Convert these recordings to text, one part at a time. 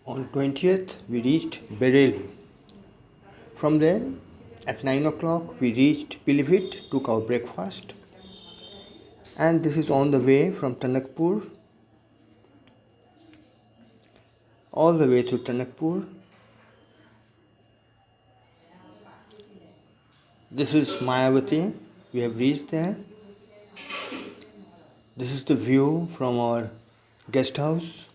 On 20th, we reached Bareilly. From there, at 9 o'clock, we reached Pilibhit, took our breakfast. And this is on the way from Tanakpur, all the way to Tanakpur. This is Mayawati. We have reached there. This is the view from our guest house.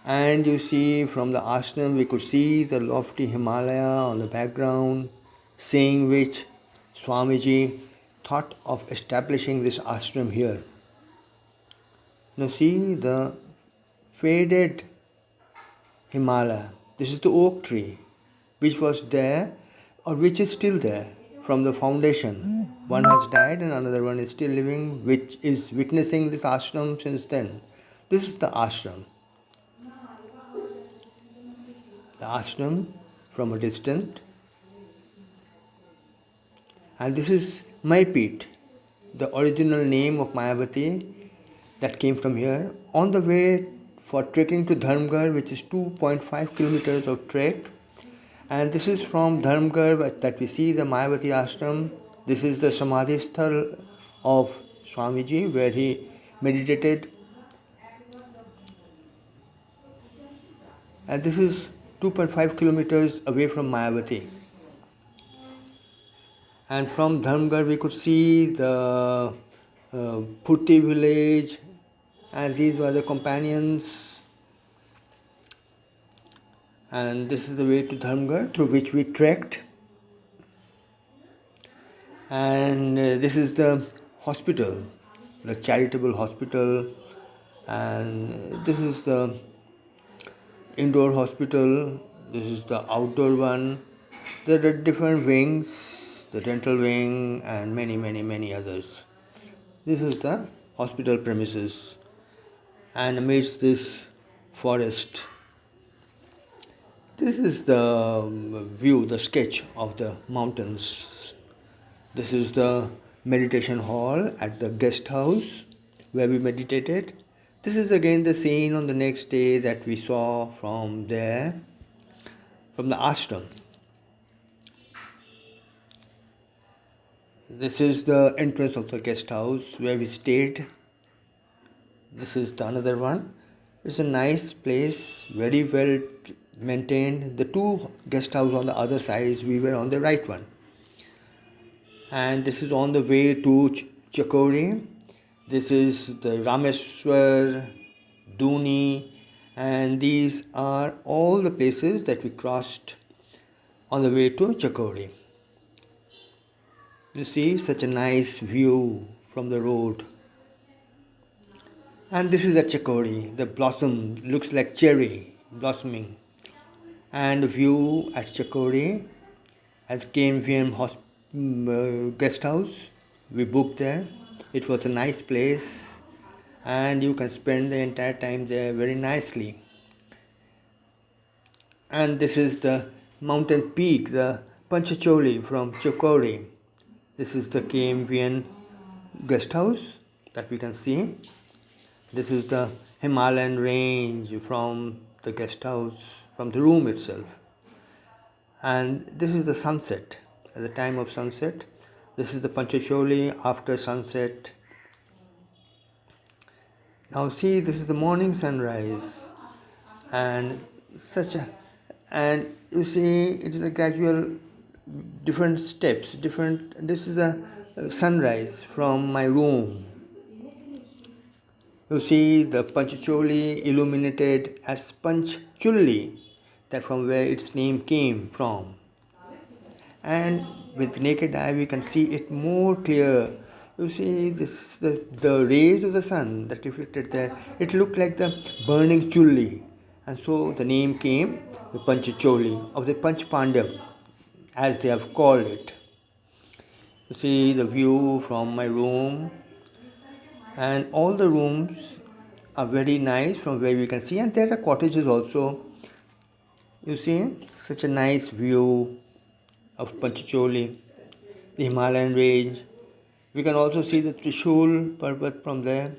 And you see from the ashram, we could see the lofty Himalaya on the background, saying which Swamiji thought of establishing this ashram here. Now see the faded Himalaya. This is the oak tree which was there or which is still there from the foundation. One has died and another one is still living, which is witnessing this ashram since then. This is the ashram. The ashram from a distance. And this is Mayapit, the original name of Mayawati that came from here. On the way for trekking to Dharmgarh, which is 2.5 kilometers of trek. And this is from Dharmgarh that we see the Mayawati ashram. This is the Samadhi Sthal of Swamiji where he meditated. And this is 2.5 kilometers away from Mayawati. And from Dharmgarh we could see the Purti village, and these were the companions. And this is the way to Dharmgarh through which we trekked. And this is the hospital, the charitable hospital. And this is the indoor hospital. This is the outdoor one. There are different wings, the dental wing and many others. This is the hospital premises. And amidst this forest, this is the view, the sketch of the mountains. This is the meditation hall at the guest house where we meditated. This is again the scene on the next day that we saw from there, from the ashram. This is the entrance of the guest house where we stayed. This is the another one. It's a nice place, very well maintained. The two guest houses on the other sides, we were on the right one. And this is on the way to Chakauri. This is the Rameswar, Duni, and these are all the places that we crossed on the way to Chakauri. You see such a nice view from the road. And this is at Chakauri. The blossom looks like cherry blossoming. And the view at Chakauri as KMVM guest house. We booked there. It was a nice place and you can spend the entire time there very nicely. And this is the mountain peak, the Panchacholi from Chakauri. This is the KMVN guest house that we can see. This is the Himalayan range from the guest house, from the room itself. And this is the sunset, at the time of sunset. This is the Panchacholi after sunset. Now see, this is the morning sunrise. And you see, it is a gradual, different steps, this is a sunrise from my room. You see the Panchacholi illuminated as Panchchulli, that from where its name came from. And with naked eye we can see it more clear. You see this, the rays of the sun that reflected there, it looked like the burning chulli. And so the name came, the Panchacholi, of the Panch Pandav, as they have called it. You see the view from my room. And all the rooms are very nice from where we can see, and there are cottages also. You see such a nice view of Panchacholi, the Himalayan range. We can also see the Trishul Parvat from there.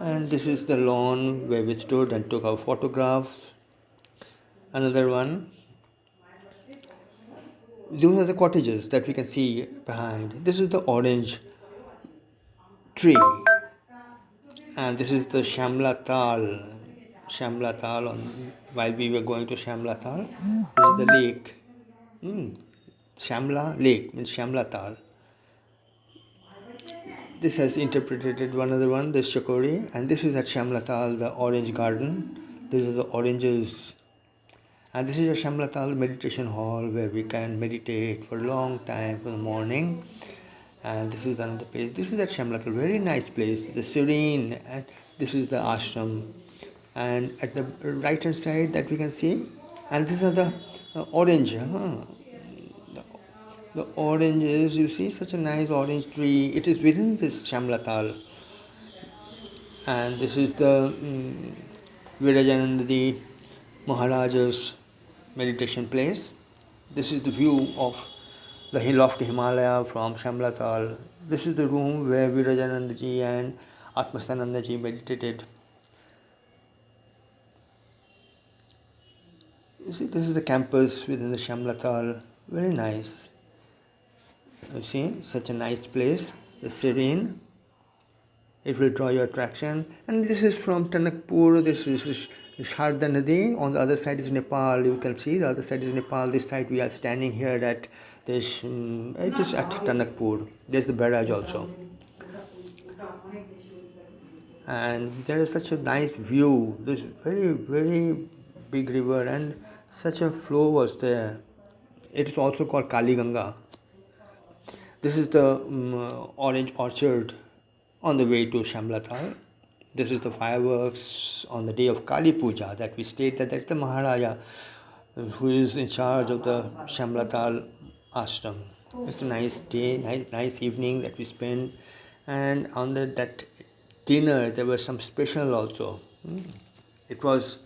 And this is the lawn where we stood and took our photographs. Another one. Those are the cottages that we can see behind. This is the orange tree, and this is the Shyamlatal. Shyamlatal. While we were going to Shyamlatal, this is the lake. Shyamla Lake means Shyamlatal. This has interpreted one other one, this Chakauri, and this is at Shyamlatal, the orange garden. These are the oranges. And this is a Shyamlatal meditation hall where we can meditate for a long time in the morning. And this is another place. This is at Shyamlatal, very nice place, the serene, and this is the ashram. And at the right hand side that we can see, and these are the orange. The oranges, you see, such a nice orange tree. It is within this Shyamlatal. And this is the Virajanandadi Maharaja's meditation place. This is the view of the hill of the Himalaya from Shyamlatal. This is the room where Virajanandaji and Atmastanandaji meditated. You see, this is the campus within the Shyamlatal. Very nice. You see, such a nice place. The serene. It will draw your attraction. And this is from Tanakpur. This is Sharda Nadi. On the other side is Nepal. You can see the other side is Nepal. This side we are standing here at this. It is at Tanakpur. There's the barrage also. And there is such a nice view. This very, very big river, and such a flow was there. It is also called Kali Ganga. This is the orange orchard on the way to Shyamlatal. This is the fireworks on the day of Kali Puja that we stayed there. That's the Maharaja who is in charge of the Shyamlatal ashram. It's a nice day, nice evening that we spent. And on that dinner there was some special also. It was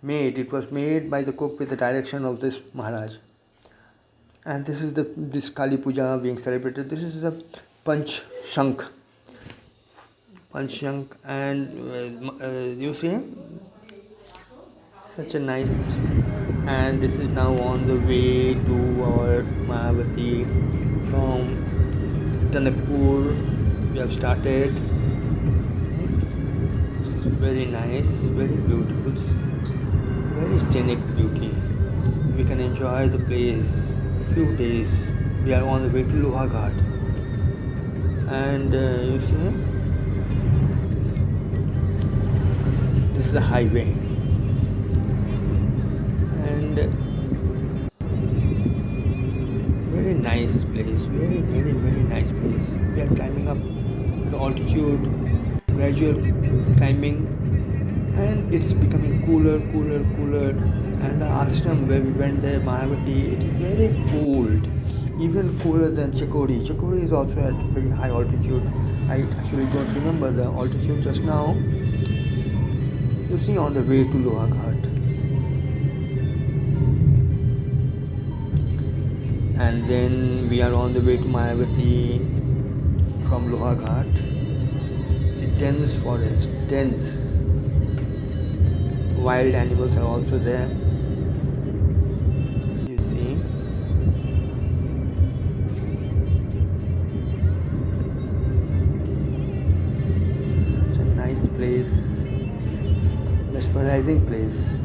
made by the cook with the direction of this Maharaj. And this is this Kali Puja being celebrated. This is the Panch Shank, and you see, such a nice. And this is now on the way to our Mayawati from Tanakpur. We have started. It's very nice, very beautiful, very scenic beauty. We can enjoy the place. Few days. We are on the way to Lohaghat, and you see, this is the highway, and very nice place, very, very, very nice place. We are climbing up at altitude, gradual climbing, and it's becoming cooler. And the ashram where we went there, Mayawati, it is very cold, even cooler than Chakauri. Chakauri is also at very high altitude. I actually don't remember the altitude just now. You see, on the way to Lohaghat. And then we are on the way to Mayawati from Lohaghat. It's a dense forest, dense. Wild animals are also there. You see, such a nice place, mesmerizing place.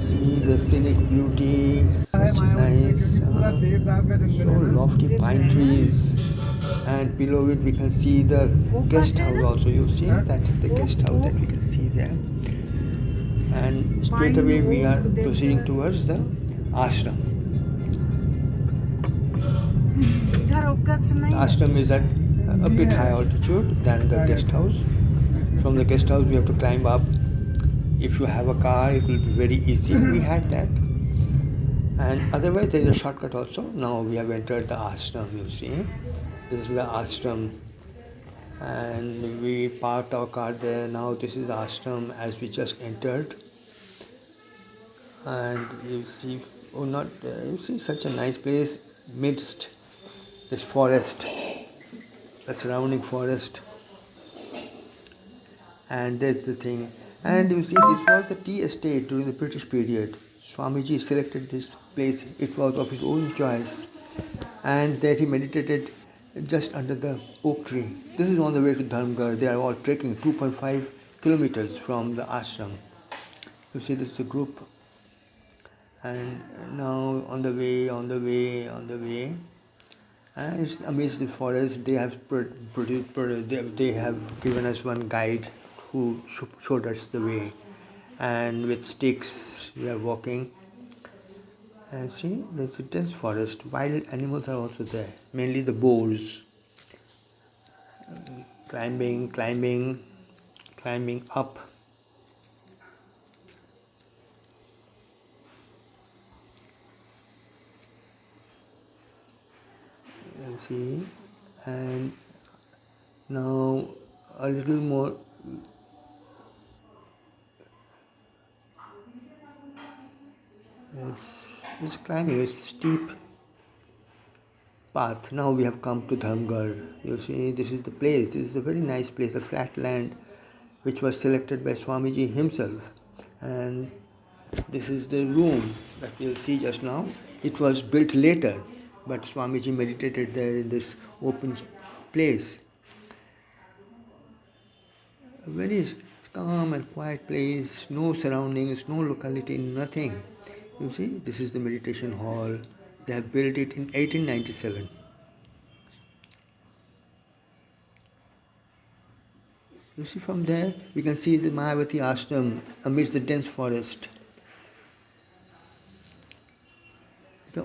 See the scenic beauty, such nice, so lofty pine trees, and below it we can see the guest house also. You see, that is the guest house that we can see there. And straight away we are proceeding towards the ashram. The ashram is at a bit high altitude than the guest house. From the guest house we have to climb up. If you have a car, it will be very easy. We had that. And otherwise there is a shortcut also. Now we have entered the ashram, you see. This is the ashram. And we parked our car there. Now this is the ashram as we just entered. And you see, you see such a nice place midst this forest, the surrounding forest. And that's the thing. And you see, this was the tea estate during the British period. Swamiji selected this place. It was of his own choice. And there he meditated just under the oak tree. This is on the way to Dharmgarh. They are all trekking 2.5 kilometers from the ashram. You see, this is a group. And now on the way. And it's amazing forest. They have they have given us one guide who showed us the way, and with sticks we are walking. And see, there's a dense forest. Wild animals are also there, mainly the boars. Climbing up. And see, and now a little more. It's climbing. It's steep path. Now we have come to Dharmgarh. You see, this is the place. This is a very nice place, a flat land which was selected by Swamiji himself. And this is the room that we'll see just now. It was built later, but Swamiji meditated there in this open place. A very calm and quiet place, no surroundings, no locality, nothing. You see, this is the meditation hall. They have built it in 1897. You see, from there we can see the Mayawati ashram amidst the dense forest.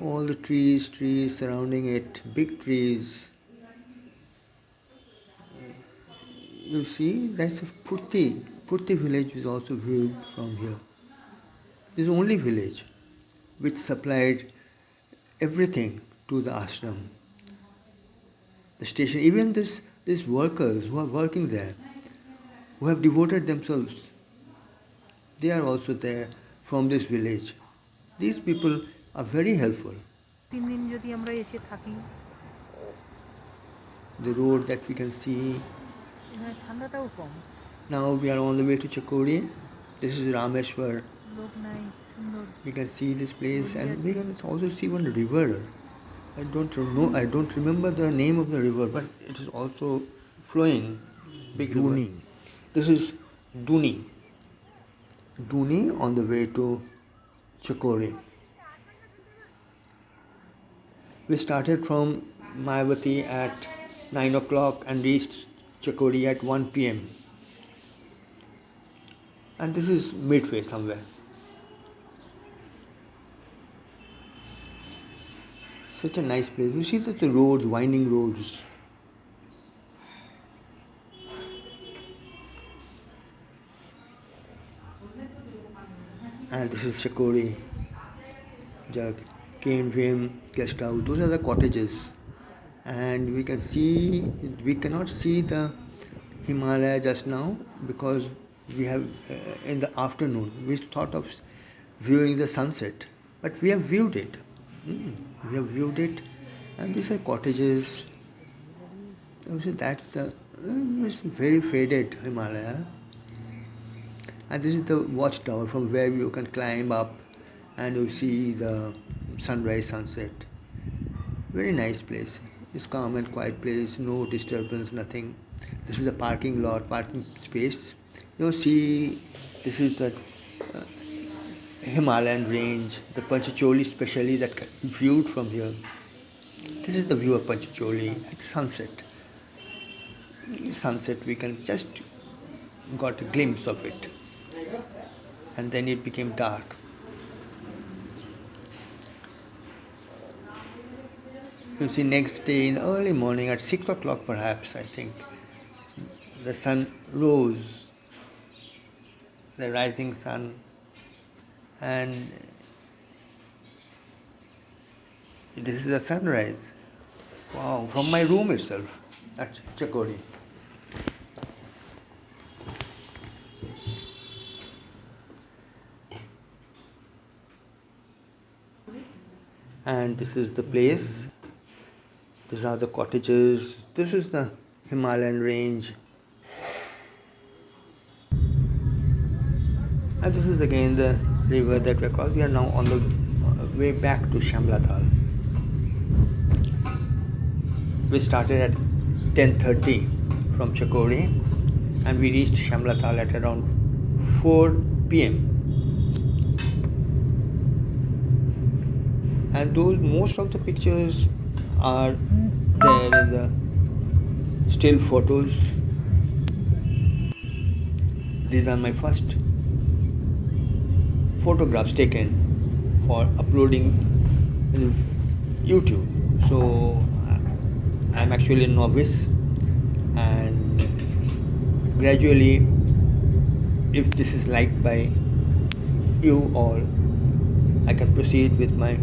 All the trees surrounding it, big trees. You see, that's a Purti. Purti village is also viewed from here. This is the only village which supplied everything to the ashram. The station, even these workers who are working there, who have devoted themselves, they are also there from this village. These people are very helpful. The road that we can see. Now we are on the way to Chakauri. This is Rameshwar. We can see this place, and we can also see one river. I don't remember the name of the river, but it is also flowing. Big river. This is Duni. Duni on the way to Chakauri. We started from Mayawati at 9 o'clock and reached Chakauri at 1 p.m. And this is midway somewhere. Such a nice place. You see that the roads, winding roads. And this is Chakauri, Jug, Cane Vim, Guest House. Those are the cottages. And we cannot see the Himalaya just now because we have in the afternoon we thought of viewing the sunset, but we have viewed it. We have viewed it, and these are cottages. Also, that's the it's very faded Himalaya, and this is the watchtower from where you can climb up, and you see the sunrise, sunset. Very nice place. It's calm and quiet place, no disturbance, nothing. This is a parking lot, parking space. You see, this is the Himalayan range, the Panchacholi especially that viewed from here. This is the view of Panchacholi at sunset. Sunset, we can just got a glimpse of it, and then it became dark. You see, next day in the early morning at 6 o'clock perhaps, I think, the sun rose, the rising sun, and this is the sunrise. Wow, from my room itself at Chakauri. And this is the place. These are the cottages. This is the Himalayan range. And this is again the river that we crossed. We are now on the way back to Shyamlatal. We started at 10:30 from Chakauri and we reached Shyamlatal at around 4 p.m. And most of the pictures are there in the still photos. These are my first photographs taken for uploading in YouTube. So I'm actually a novice, and gradually, if this is liked by you all, I can proceed with my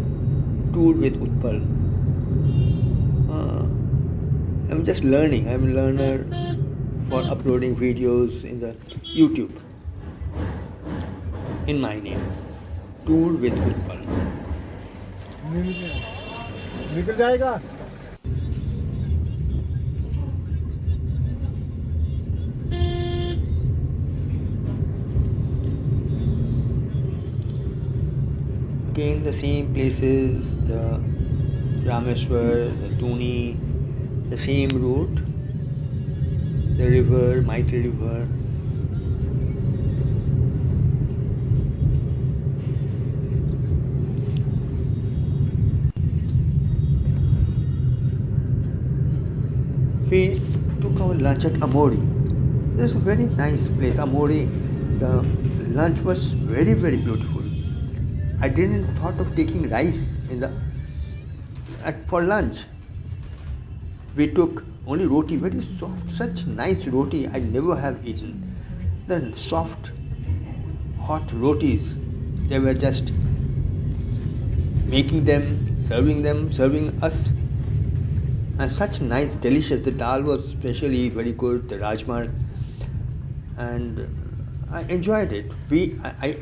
tour with Utpal. I'm just learning. I'm a learner for uploading videos in the YouTube in my name. Tour with Utpal. निकल जाएगा. Again, the same places, the Rameswar, the Tuni, the same route, the river, mighty river. We took our lunch at Amori. It's a very nice place, Amori. The lunch was very, very beautiful. I didn't thought of taking rice for lunch. We took only roti, very soft, such nice roti I never have eaten. The soft, hot rotis, they were just making them, serving us. And such nice, delicious. The dal was especially very good, the rajma, and I enjoyed it. I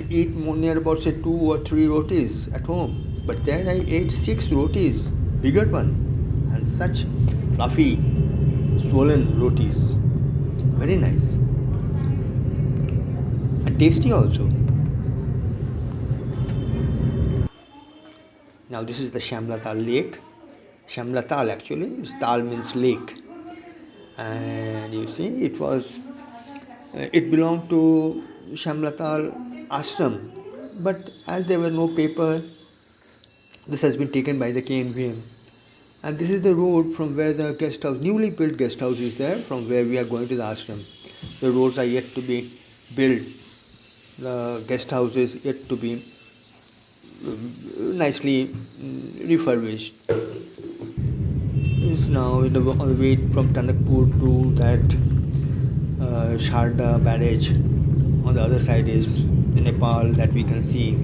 eat near about say 2 or 3 rotis at home, but then I ate 6 rotis, bigger one, and such fluffy, swollen rotis. Very nice and tasty also. Now this is the Shyamlatal lake. Shyamlatal actually, Tal means lake, and you see it belonged to Shyamlatal ashram, but as there were no paper, this has been taken by the KNVM. And this is the road from where the guest house, newly built guest house is there, from where we are going to the ashram. The roads are yet to be built. The guest house is yet to be nicely refurbished. It's now on the way from Tanakpur to that Sharda barrage. On the other side is the Nepal that we can see.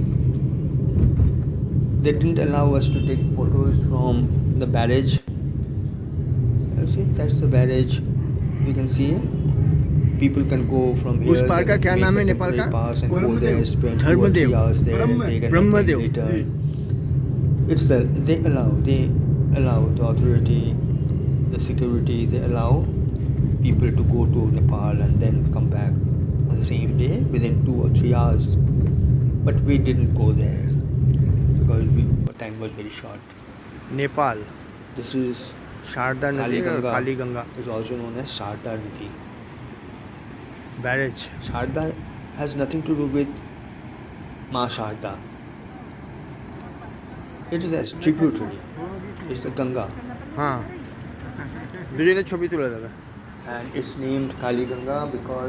They didn't allow us to take photos from the barrage. You see, that's the barrage. You can see it. People can go from here. उस पार का क्या नाम है नेपाल का? Pass and go there, spend 2 or 3 hours there. They get return. They allow the authority, the security. They allow people to go to Nepal and then come back on the same day within 2 or 3 hours. But we didn't go there because our time was very short. Nepal. This is Sharda नदी और काली Ganga. Is also known as Sharda Nadi. Barrage. Sharda has nothing to do with Ma Sharda. It is a tributary. It's the Ganga. हाँ. दुजने छवि तुला दादा. And it's named Kali Ganga because